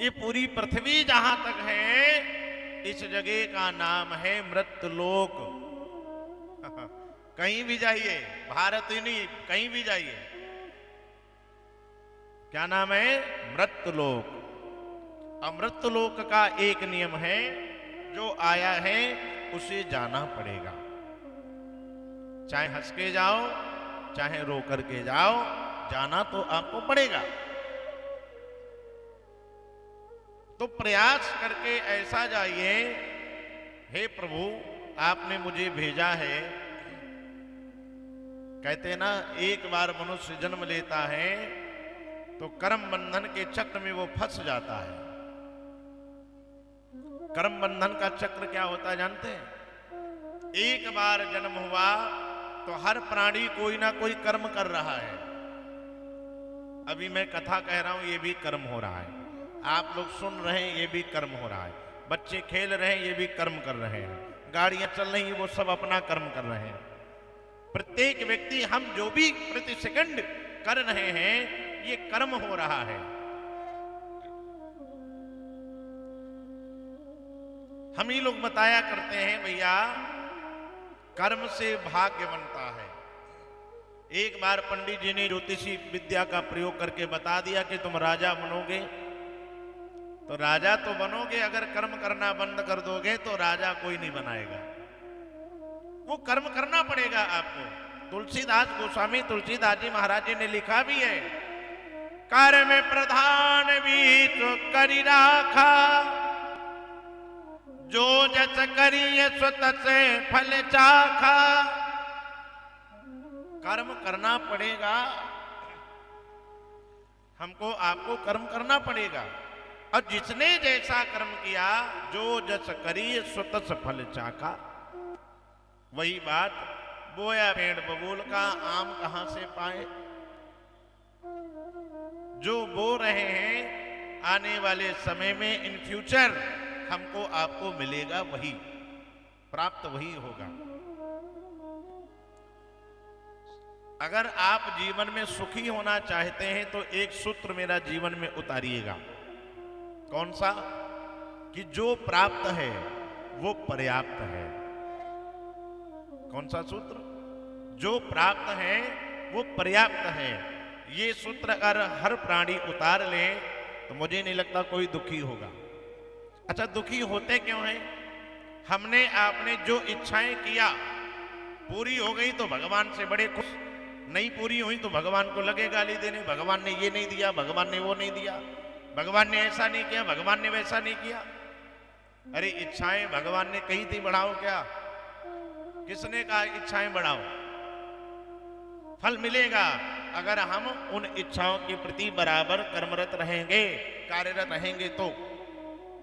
ये पूरी पृथ्वी जहां तक है, इस जगह का नाम है मृतलोक। कहीं भी जाइए, भारत ही नहीं, कहीं भी जाइए, क्या नाम है? मृतलोक। अमृतलोक का एक नियम है, जो आया है उसे जाना पड़ेगा। चाहे हंस के जाओ, चाहे रो करके जाओ, जाना तो आपको पड़ेगा। तो प्रयास करके ऐसा जाइए, हे प्रभु आपने मुझे भेजा है। कहते ना, एक बार मनुष्य जन्म लेता है तो कर्म बंधन के चक्र में वो फंस जाता है। कर्म बंधन का चक्र क्या होता है जानते हैं? एक बार जन्म हुआ तो हर प्राणी कोई ना कोई कर्म कर रहा है। अभी मैं कथा कह रहा हूं, ये भी कर्म हो रहा है। आप लोग सुन रहे हैं, ये भी कर्म हो रहा है। बच्चे खेल रहे हैं, ये भी कर्म कर रहे हैं। गाड़ियां चल रही हैं, वो सब अपना कर्म कर रहे हैं। प्रत्येक व्यक्ति, हम जो भी प्रति सेकंड कर रहे हैं, ये कर्म हो रहा है। हम ही लोग बताया करते हैं, भैया कर्म से भाग्य बनता है। एक बार पंडित जी ने ज्योतिषी विद्या का प्रयोग करके बता दिया कि तुम राजा बनोगे, तो राजा तो बनोगे, अगर कर्म करना बंद कर दोगे तो राजा कोई नहीं बनाएगा। वो कर्म करना पड़ेगा आपको। तुलसीदास गोस्वामी तुलसीदास जी महाराज जी ने लिखा भी है, कर्म प्रधान भी तो करी राखा, जो जस करिए स्वतः से फल चाखा। कर्म करना पड़ेगा, हमको आपको कर्म करना पड़ेगा। और जिसने जैसा कर्म किया, जो जस करिए स्वतः से फल चाखा। वही बात, बोया पेड़ बबूल का, आम कहां से पाए। जो बो रहे हैं, आने वाले समय में इन फ्यूचर हमको आपको मिलेगा, वही प्राप्त वही होगा। अगर आप जीवन में सुखी होना चाहते हैं तो एक सूत्र मेरा जीवन में उतारिएगा। कौन सा? कि जो प्राप्त है वो पर्याप्त है। कौन सा सूत्र? जो प्राप्त है वो पर्याप्त है। ये सूत्र अगर हर प्राणी उतार ले तो मुझे नहीं लगता कोई दुखी होगा। अच्छा, दुखी होते क्यों हैं? हमने आपने जो इच्छाएं किया पूरी हो गई तो भगवान से बड़े खुश, नहीं पूरी हुई तो भगवान को लगे गाली देने, भगवान ने ये नहीं दिया, भगवान ने वो नहीं दिया, भगवान ने ऐसा नहीं किया, भगवान ने वैसा नहीं किया। अरे इच्छाएं भगवान ने कही थी बढ़ाओ क्या? किसने कहा इच्छाएं बढ़ाओ? फल मिलेगा अगर हम उन इच्छाओं के प्रति बराबर कर्मरत रहेंगे, कार्यरत रहेंगे तो।